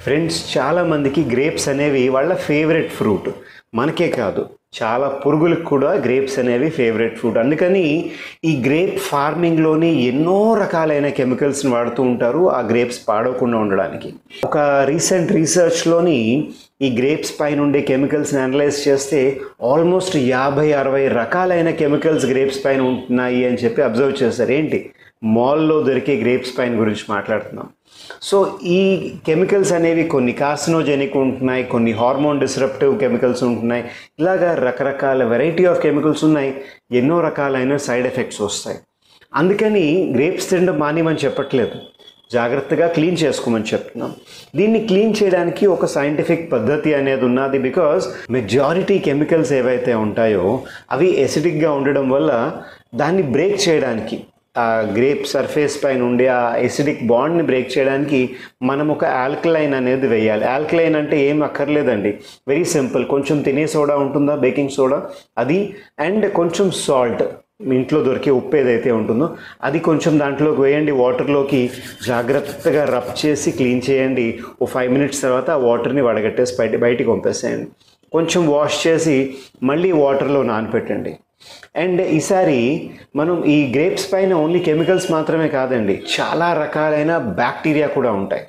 Friends, చాలామందికి grapes అనేవి వాళ్ళ ఫేవరెట్ ఫ్రూట్. మనకే కాదు, చాలా పురుగులకు కూడా గ్రేప్స్ అనేవి ఫేవరెట్ ఫ్రూట్. అందుకని ఈ గ్రేప్ ఫార్మింగ్లోని ఎన్నో రకాలైన కెమికల్స్ని వాడుతూ ఉంటారు ఆ గ్రేప్స్ పాడవకుండా ఉండడానికి. ఒక రీసెంట్ రీసెర్చ్లోని ఈ గ్రేప్స్ పైన ఉండే కెమికల్స్ని అనలైజ్ చేస్తే ఆల్మోస్ట్ 50-60 రకాలైన కెమికల్స్ గ్రేప్స్ పైన ఉంటున్నాయి అని చెప్పి అబ్జర్వ్ చేశారు. ఏంటి, మాల్లో దొరికే గ్రేప్స్ పైన గురించి మాట్లాడుతున్నాం. సో ఈ కెమికల్స్ అనేవి కొన్ని కార్సినోజెనిక్ ఉంటున్నాయి, కొన్ని హార్మోన్ డిస్రప్టివ్ కెమికల్స్ ఉంటున్నాయి, ఇలాగా రకరకాల వెరైటీ ఆఫ్ కెమికల్స్ ఉన్నాయి. ఎన్నో రకాలైన సైడ్ ఎఫెక్ట్స్ వస్తాయి. అందుకని గ్రేప్స్ తినడం మానేమని చెప్పట్లేదు, జాగ్రత్తగా క్లీన్ చేసుకోమని చెప్తున్నాం. దీన్ని క్లీన్ చేయడానికి ఒక సైంటిఫిక్ పద్ధతి అనేది ఉన్నది. బికాజ్ మెజారిటీ కెమికల్స్ ఏవైతే ఉంటాయో అవి ఎసిడిక్గా ఉండడం వల్ల దాన్ని బ్రేక్ చేయడానికి, ఆ గ్రేప్ సర్ఫేస్ పైన ఉండే ఆ ఎసిడిక్ బాండ్ని బ్రేక్ చేయడానికి మనం ఒక ఆల్కలైన్ అనేది వేయాలి. ఆల్కలైన్ అంటే ఏం అక్కర్లేదండి, వెరీ సింపుల్. కొంచెం తినే సోడా ఉంటుందా, బేకింగ్ సోడా, అది అండ్ కొంచెం సాల్ట్, మీ ఇంట్లో దొరికే ఉప్పు ఏదైతే ఉంటుందో అది కొంచెం దాంట్లోకి వేయండి. వాటర్లోకి జాగ్రత్తగా రబ్ చేసి క్లీన్ చేయండి. ఓ 5 మినిట్స్ తర్వాత ఆ వాటర్ని వడగట్టేసి బయటికి పంపేసేయండి. కొంచెం వాష్ చేసి మళ్ళీ వాటర్లో నానపెట్టండి. అండ్ ఈసారి మనం ఈ గ్రేప్స్ పైన ఓన్లీ కెమికల్స్ మాత్రమే కాదండి, చాలా రకాలైన బ్యాక్టీరియా కూడా ఉంటాయి.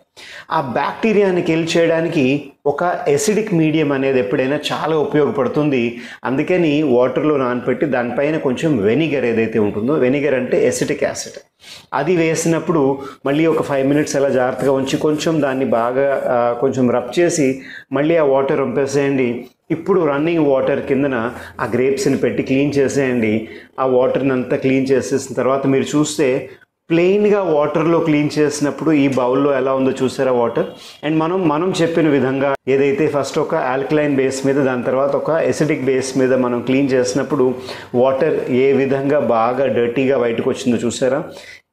ఆ బ్యాక్టీరియాని కిల్ చేయడానికి ఒక ఎసిడిక్ మీడియం అనేది ఎప్పుడైనా చాలా ఉపయోగపడుతుంది. అందుకని వాటర్లో నానపెట్టి దానిపైన కొంచెం వెనిగర్ ఏదైతే ఉంటుందో, వెనిగర్ అంటే ఎసిటిక్ యాసిడ్, అది వేసినప్పుడు మళ్ళీ ఒక 5 మినిట్స్ అలా జాగ్రత్తగా ఉంచి కొంచెం దాన్ని బాగా కొంచెం రబ్ చేసి మళ్ళీ ఆ వాటర్ పంపేసేయండి. ఇప్పుడు రన్నింగ్ వాటర్ కిందన ఆ గ్రేప్స్ని పెట్టి క్లీన్ చేసేయండి. ఆ వాటర్ని అంతా క్లీన్ చేసేసిన తర్వాత మీరు చూస్తే ప్లెయిన్గా వాటర్లో క్లీన్ చేసినప్పుడు ఈ బౌల్లో ఎలా ఉందో చూసారా వాటర్. అండ్ మనం చెప్పిన విధంగా ఏదైతే ఫస్ట్ ఒక ఆల్కలైన్ బేస్ మీద, దాని తర్వాత ఒక ఎసిడిక్ బేస్ మీద మనం క్లీన్ చేసినప్పుడు వాటర్ ఏ విధంగా బాగా డర్టీగా బయటకు వచ్చిందో చూసారా.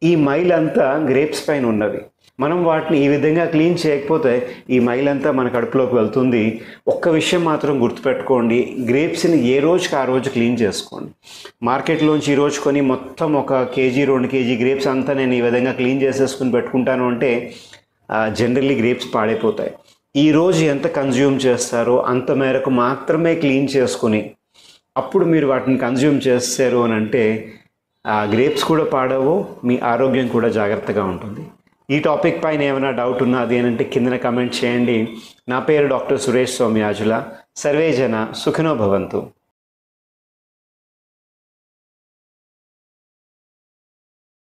ఈ మైల్ అంతా గ్రేప్స్ పైన ఉన్నది. మనం వాటిని ఈ విధంగా క్లీన్ చేయకపోతే ఈ మైల్ అంతా మన కడుపులోకి వెళ్తుంది. ఒక్క విషయం మాత్రం గుర్తుపెట్టుకోండి, గ్రేప్స్ని ఏ రోజుకి ఆ రోజు క్లీన్ చేసుకోండి. మార్కెట్లోంచి ఈరోజు కొని మొత్తం 1 కేజీ 2 కేజీ గ్రేప్స్ అంతా నేను ఈ విధంగా క్లీన్ చేసేసుకుని పెట్టుకుంటాను అంటే జనరల్లీ గ్రేప్స్ పాడైపోతాయి. ఈరోజు ఎంత కన్జ్యూమ్ చేస్తారో అంత మేరకు మాత్రమే క్లీన్ చేసుకుని అప్పుడు మీరు వాటిని కన్జ్యూమ్ చేస్తారు అని అంటే ఆ గ్రేప్స్ కూడా పాడవు, మీ ఆరోగ్యం కూడా జాగ్రత్తగా ఉంటుంది. ఈ టాపిక్ పైన ఏమైనా డౌట్ ఉన్నది అని అంటే కిందన కమెంట్ చేయండి. నా పేరు డాక్టర్ సురేష్ సౌమ్యాజుల. సర్వే జన సుఖినో భవంతు.